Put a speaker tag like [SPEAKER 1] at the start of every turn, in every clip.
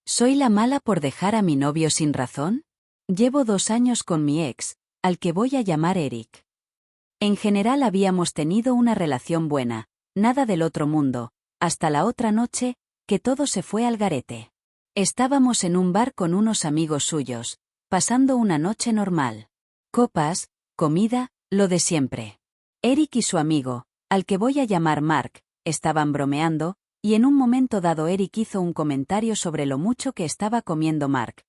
[SPEAKER 1] ¿Soy la mala por dejar a mi novio sin razón? Llevo 2 años con mi ex, al que voy a llamar Eric. En general habíamos tenido una relación buena, nada del otro mundo, hasta la otra noche, que todo se fue al garete. Estábamos en un bar con unos amigos suyos, pasando una noche normal. Copas, comida, lo de siempre. Eric y su amigo, al que voy a llamar Mark, estaban bromeando, y en un momento dado Eric hizo un comentario sobre lo mucho que estaba comiendo Mark.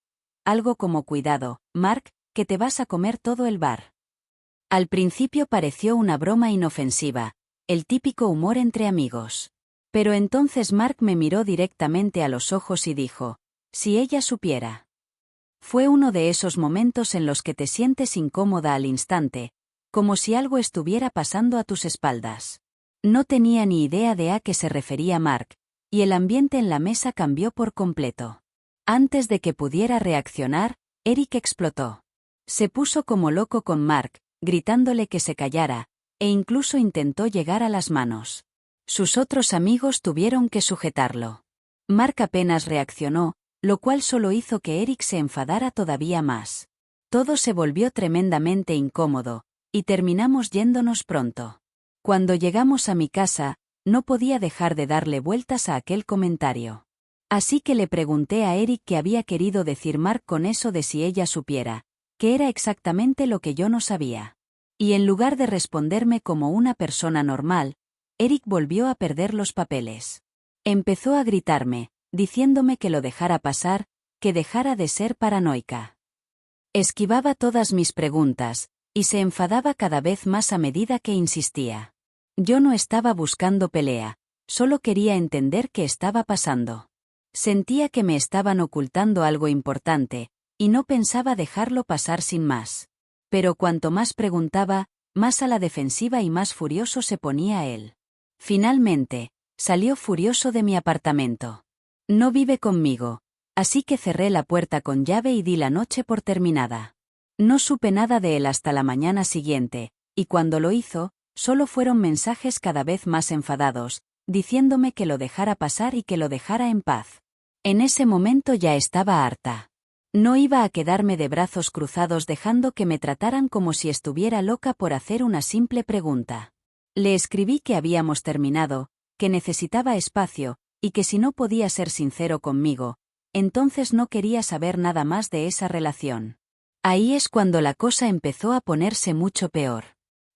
[SPEAKER 1] Algo como cuidado, Mark, que te vas a comer todo el bar. Al principio pareció una broma inofensiva, el típico humor entre amigos. Pero entonces Mark me miró directamente a los ojos y dijo, si ella supiera. Fue uno de esos momentos en los que te sientes incómoda al instante, como si algo estuviera pasando a tus espaldas. No tenía ni idea de a qué se refería Mark, y el ambiente en la mesa cambió por completo. Antes de que pudiera reaccionar, Eric explotó. Se puso como loco con Mark, gritándole que se callara, e incluso intentó llegar a las manos. Sus otros amigos tuvieron que sujetarlo. Mark apenas reaccionó, lo cual solo hizo que Eric se enfadara todavía más. Todo se volvió tremendamente incómodo, y terminamos yéndonos pronto. Cuando llegamos a mi casa, no podía dejar de darle vueltas a aquel comentario. Así que le pregunté a Eric qué había querido decir Mark con eso de si ella supiera, que era exactamente lo que yo no sabía. Y en lugar de responderme como una persona normal, Eric volvió a perder los papeles. Empezó a gritarme, diciéndome que lo dejara pasar, que dejara de ser paranoica. Esquivaba todas mis preguntas, y se enfadaba cada vez más a medida que insistía. Yo no estaba buscando pelea, solo quería entender qué estaba pasando. Sentía que me estaban ocultando algo importante, y no pensaba dejarlo pasar sin más. Pero cuanto más preguntaba, más a la defensiva y más furioso se ponía él. Finalmente, salió furioso de mi apartamento. No vive conmigo, así que cerré la puerta con llave y di la noche por terminada. No supe nada de él hasta la mañana siguiente, y cuando lo hizo, solo fueron mensajes cada vez más enfadados, diciéndome que lo dejara pasar y que lo dejara en paz. En ese momento ya estaba harta. No iba a quedarme de brazos cruzados dejando que me trataran como si estuviera loca por hacer una simple pregunta. Le escribí que habíamos terminado, que necesitaba espacio, y que si no podía ser sincero conmigo, entonces no quería saber nada más de esa relación. Ahí es cuando la cosa empezó a ponerse mucho peor.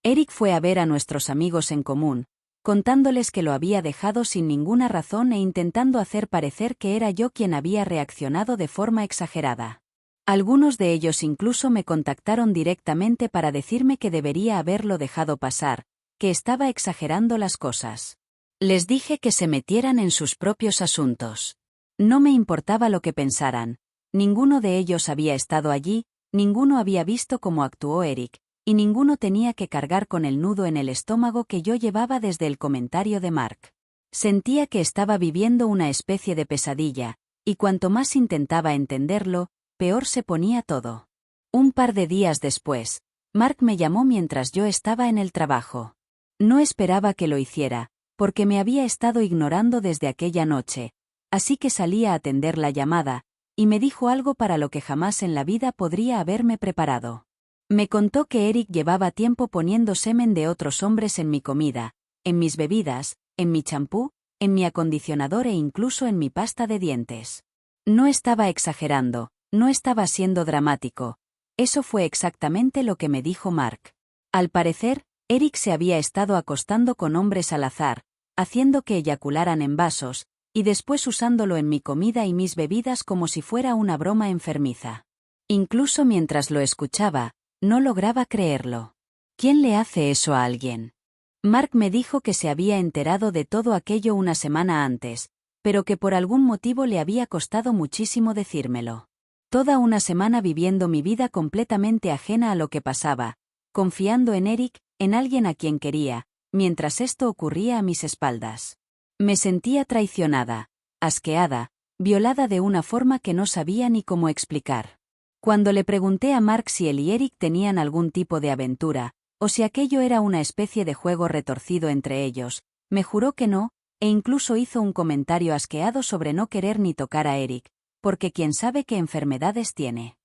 [SPEAKER 1] Eric fue a ver a nuestros amigos en común, contándoles que lo había dejado sin ninguna razón e intentando hacer parecer que era yo quien había reaccionado de forma exagerada. Algunos de ellos incluso me contactaron directamente para decirme que debería haberlo dejado pasar, que estaba exagerando las cosas. Les dije que se metieran en sus propios asuntos. No me importaba lo que pensaran. Ninguno de ellos había estado allí, ninguno había visto cómo actuó Eric, y ninguno tenía que cargar con el nudo en el estómago que yo llevaba desde el comentario de Mark. Sentía que estaba viviendo una especie de pesadilla, y cuanto más intentaba entenderlo, peor se ponía todo. Un par de días después, Mark me llamó mientras yo estaba en el trabajo. No esperaba que lo hiciera, porque me había estado ignorando desde aquella noche, así que salí a atender la llamada, y me dijo algo para lo que jamás en la vida podría haberme preparado. Me contó que Eric llevaba tiempo poniendo semen de otros hombres en mi comida, en mis bebidas, en mi champú, en mi acondicionador e incluso en mi pasta de dientes. No estaba exagerando, no estaba siendo dramático. Eso fue exactamente lo que me dijo Mark. Al parecer, Eric se había estado acostando con hombres al azar, haciendo que eyacularan en vasos, y después usándolo en mi comida y mis bebidas como si fuera una broma enfermiza. Incluso mientras lo escuchaba, no lograba creerlo. ¿Quién le hace eso a alguien? Mark me dijo que se había enterado de todo aquello una semana antes, pero que por algún motivo le había costado muchísimo decírmelo. Toda una semana viviendo mi vida completamente ajena a lo que pasaba, confiando en Eric, en alguien a quien quería, mientras esto ocurría a mis espaldas. Me sentía traicionada, asqueada, violada de una forma que no sabía ni cómo explicar. Cuando le pregunté a Mark si él y Eric tenían algún tipo de aventura, o si aquello era una especie de juego retorcido entre ellos, me juró que no, e incluso hizo un comentario asqueado sobre no querer ni tocar a Eric, porque quién sabe qué enfermedades tiene.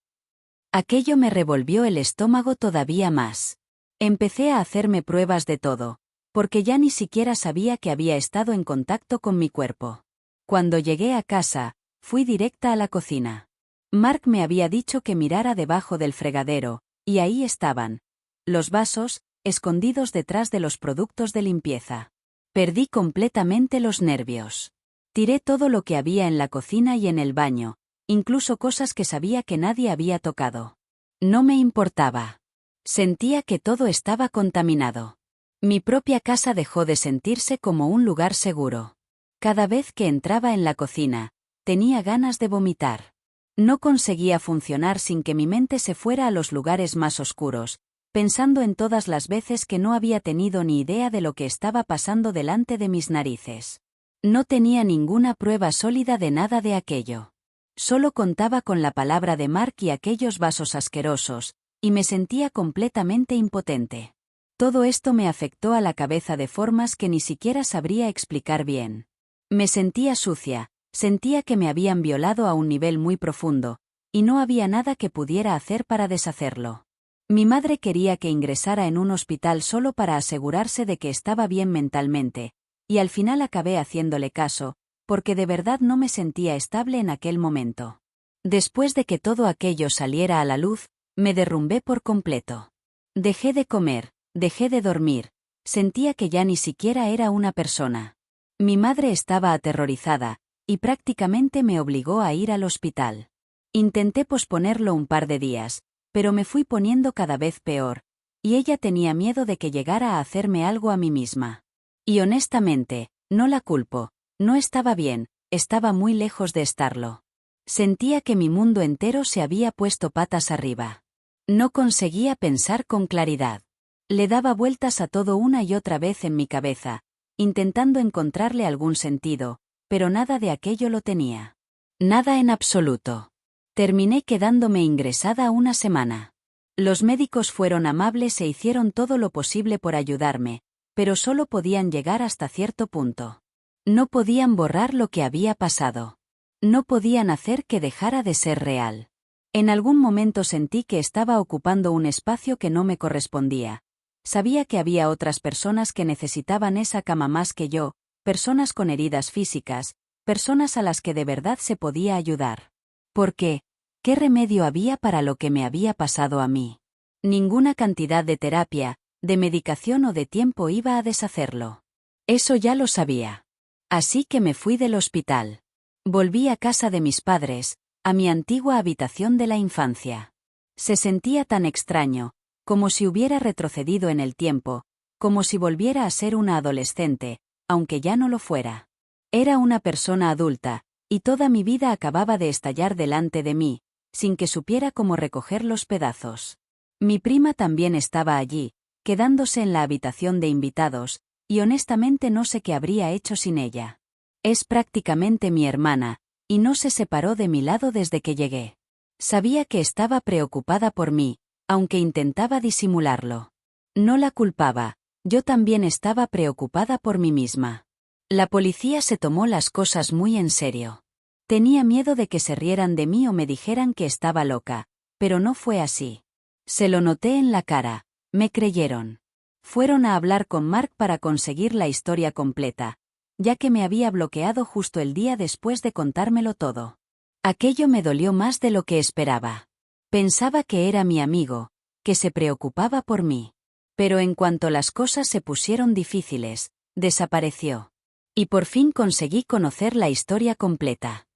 [SPEAKER 1] Aquello me revolvió el estómago todavía más. Empecé a hacerme pruebas de todo, porque ya ni siquiera sabía que había estado en contacto con mi cuerpo. Cuando llegué a casa, fui directa a la cocina. Mark me había dicho que mirara debajo del fregadero, y ahí estaban los vasos, escondidos detrás de los productos de limpieza. Perdí completamente los nervios. Tiré todo lo que había en la cocina y en el baño, incluso cosas que sabía que nadie había tocado. No me importaba. Sentía que todo estaba contaminado. Mi propia casa dejó de sentirse como un lugar seguro. Cada vez que entraba en la cocina, tenía ganas de vomitar. No conseguía funcionar sin que mi mente se fuera a los lugares más oscuros, pensando en todas las veces que no había tenido ni idea de lo que estaba pasando delante de mis narices. No tenía ninguna prueba sólida de nada de aquello. Solo contaba con la palabra de Mark y aquellos vasos asquerosos, y me sentía completamente impotente. Todo esto me afectó a la cabeza de formas que ni siquiera sabría explicar bien. Me sentía sucia, sentía que me habían violado a un nivel muy profundo, y no había nada que pudiera hacer para deshacerlo. Mi madre quería que ingresara en un hospital solo para asegurarse de que estaba bien mentalmente, y al final acabé haciéndole caso, porque de verdad no me sentía estable en aquel momento. Después de que todo aquello saliera a la luz, me derrumbé por completo. Dejé de comer, dejé de dormir, sentía que ya ni siquiera era una persona. Mi madre estaba aterrorizada, y prácticamente me obligó a ir al hospital. Intenté posponerlo un par de días, pero me fui poniendo cada vez peor, y ella tenía miedo de que llegara a hacerme algo a mí misma. Y honestamente, no la culpo, no estaba bien, estaba muy lejos de estarlo. Sentía que mi mundo entero se había puesto patas arriba. No conseguía pensar con claridad. Le daba vueltas a todo una y otra vez en mi cabeza, intentando encontrarle algún sentido, pero nada de aquello lo tenía. Nada en absoluto. Terminé quedándome ingresada una semana. Los médicos fueron amables e hicieron todo lo posible por ayudarme, pero solo podían llegar hasta cierto punto. No podían borrar lo que había pasado. No podían hacer que dejara de ser real. En algún momento sentí que estaba ocupando un espacio que no me correspondía. Sabía que había otras personas que necesitaban esa cama más que yo, personas con heridas físicas, personas a las que de verdad se podía ayudar. ¿Por qué? ¿Qué remedio había para lo que me había pasado a mí? Ninguna cantidad de terapia, de medicación o de tiempo iba a deshacerlo. Eso ya lo sabía. Así que me fui del hospital. Volví a casa de mis padres, a mi antigua habitación de la infancia. Se sentía tan extraño, como si hubiera retrocedido en el tiempo, como si volviera a ser una adolescente, aunque ya no lo fuera. Era una persona adulta, y toda mi vida acababa de estallar delante de mí, sin que supiera cómo recoger los pedazos. Mi prima también estaba allí, quedándose en la habitación de invitados, y honestamente no sé qué habría hecho sin ella. Es prácticamente mi hermana, y no se separó de mi lado desde que llegué. Sabía que estaba preocupada por mí, aunque intentaba disimularlo. No la culpaba, yo también estaba preocupada por mí misma. La policía se tomó las cosas muy en serio. Tenía miedo de que se rieran de mí o me dijeran que estaba loca, pero no fue así. Se lo noté en la cara, me creyeron. Fueron a hablar con Mark para conseguir la historia completa, ya que me había bloqueado justo el día después de contármelo todo. Aquello me dolió más de lo que esperaba. Pensaba que era mi amigo, que se preocupaba por mí. Pero en cuanto las cosas se pusieron difíciles, desapareció. Y por fin conseguí conocer la historia completa.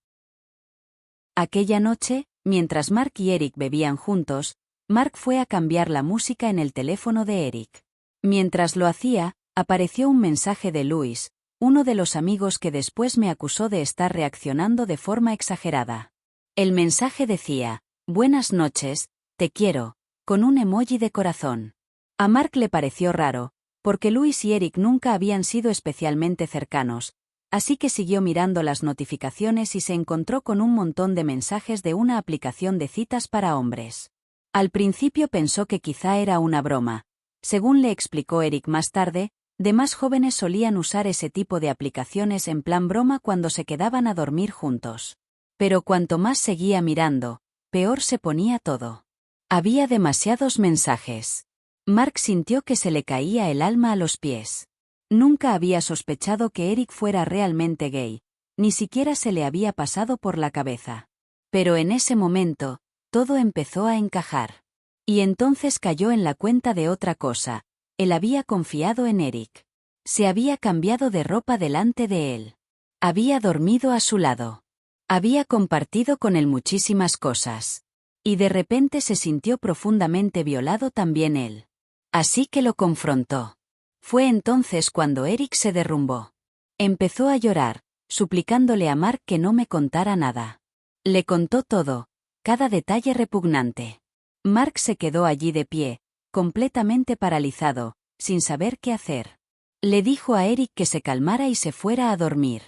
[SPEAKER 1] Aquella noche, mientras Mark y Eric bebían juntos, Mark fue a cambiar la música en el teléfono de Eric. Mientras lo hacía, apareció un mensaje de Luis, uno de los amigos que después me acusó de estar reaccionando de forma exagerada. El mensaje decía: «Buenas noches, te quiero», con un emoji de corazón. A Mark le pareció raro, porque Luis y Eric nunca habían sido especialmente cercanos, así que siguió mirando las notificaciones y se encontró con un montón de mensajes de una aplicación de citas para hombres. Al principio pensó que quizá era una broma. Según le explicó Eric más tarde, demás jóvenes solían usar ese tipo de aplicaciones en plan broma cuando se quedaban a dormir juntos. Pero cuanto más seguía mirando, peor se ponía todo. Había demasiados mensajes. Mark sintió que se le caía el alma a los pies. Nunca había sospechado que Eric fuera realmente gay, ni siquiera se le había pasado por la cabeza. Pero en ese momento, todo empezó a encajar. Y entonces cayó en la cuenta de otra cosa: él había confiado en Eric. Se había cambiado de ropa delante de él. Había dormido a su lado. Había compartido con él muchísimas cosas. Y de repente se sintió profundamente violado también él. Así que lo confrontó. Fue entonces cuando Eric se derrumbó. Empezó a llorar, suplicándole a Mark que no me contara nada. Le contó todo, cada detalle repugnante. Mark se quedó allí de pie, completamente paralizado, sin saber qué hacer. Le dijo a Eric que se calmara y se fuera a dormir.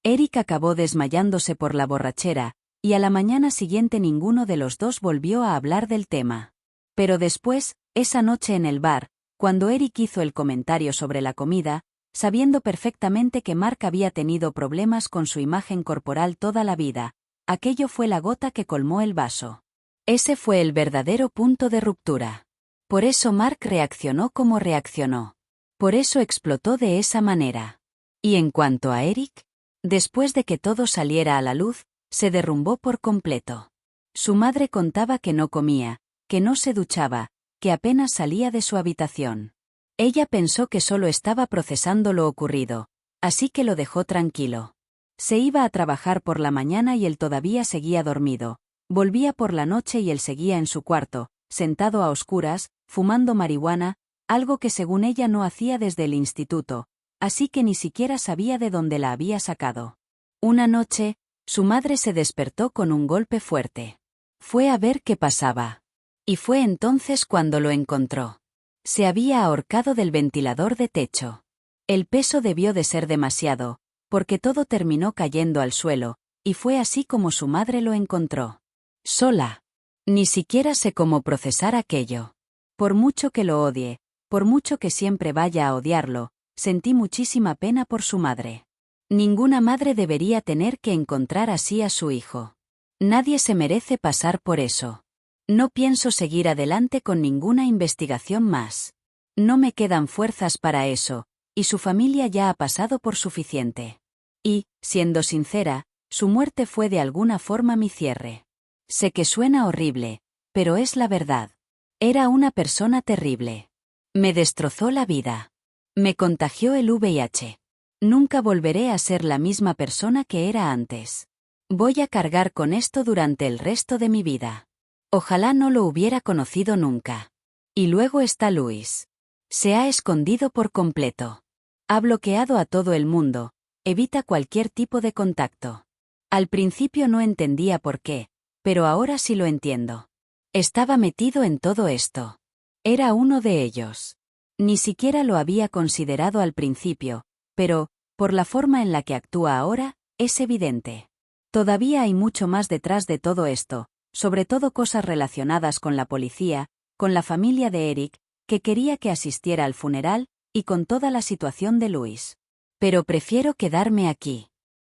[SPEAKER 1] Eric acabó desmayándose por la borrachera, y a la mañana siguiente ninguno de los dos volvió a hablar del tema. Pero después, esa noche en el bar, cuando Eric hizo el comentario sobre la comida, sabiendo perfectamente que Mark había tenido problemas con su imagen corporal toda la vida, aquello fue la gota que colmó el vaso. Ese fue el verdadero punto de ruptura. Por eso Mark reaccionó como reaccionó. Por eso explotó de esa manera. Y en cuanto a Eric, después de que todo saliera a la luz, se derrumbó por completo. Su madre contaba que no comía, que no se duchaba, que apenas salía de su habitación. Ella pensó que solo estaba procesando lo ocurrido, así que lo dejó tranquilo. Se iba a trabajar por la mañana y él todavía seguía dormido. Volvía por la noche y él seguía en su cuarto, sentado a oscuras, fumando marihuana, algo que según ella no hacía desde el instituto, así que ni siquiera sabía de dónde la había sacado. Una noche, su madre se despertó con un golpe fuerte. Fue a ver qué pasaba. Y fue entonces cuando lo encontró. Se había ahorcado del ventilador de techo. El peso debió de ser demasiado, porque todo terminó cayendo al suelo, y fue así como su madre lo encontró. Sola. Ni siquiera sé cómo procesar aquello. Por mucho que lo odie, por mucho que siempre vaya a odiarlo, sentí muchísima pena por su madre. Ninguna madre debería tener que encontrar así a su hijo. Nadie se merece pasar por eso. No pienso seguir adelante con ninguna investigación más. No me quedan fuerzas para eso, y su familia ya ha pasado por suficiente. Y, siendo sincera, su muerte fue de alguna forma mi cierre. Sé que suena horrible, pero es la verdad. Era una persona terrible. Me destrozó la vida. Me contagió el VIH. Nunca volveré a ser la misma persona que era antes. Voy a cargar con esto durante el resto de mi vida. Ojalá no lo hubiera conocido nunca. Y luego está Luis. Se ha escondido por completo. Ha bloqueado a todo el mundo, evita cualquier tipo de contacto. Al principio no entendía por qué, pero ahora sí lo entiendo. Estaba metido en todo esto. Era uno de ellos. Ni siquiera lo había considerado al principio, pero, por la forma en la que actúa ahora, es evidente. Todavía hay mucho más detrás de todo esto, sobre todo cosas relacionadas con la policía, con la familia de Eric, que quería que asistiera al funeral, y con toda la situación de Luis. Pero prefiero quedarme aquí.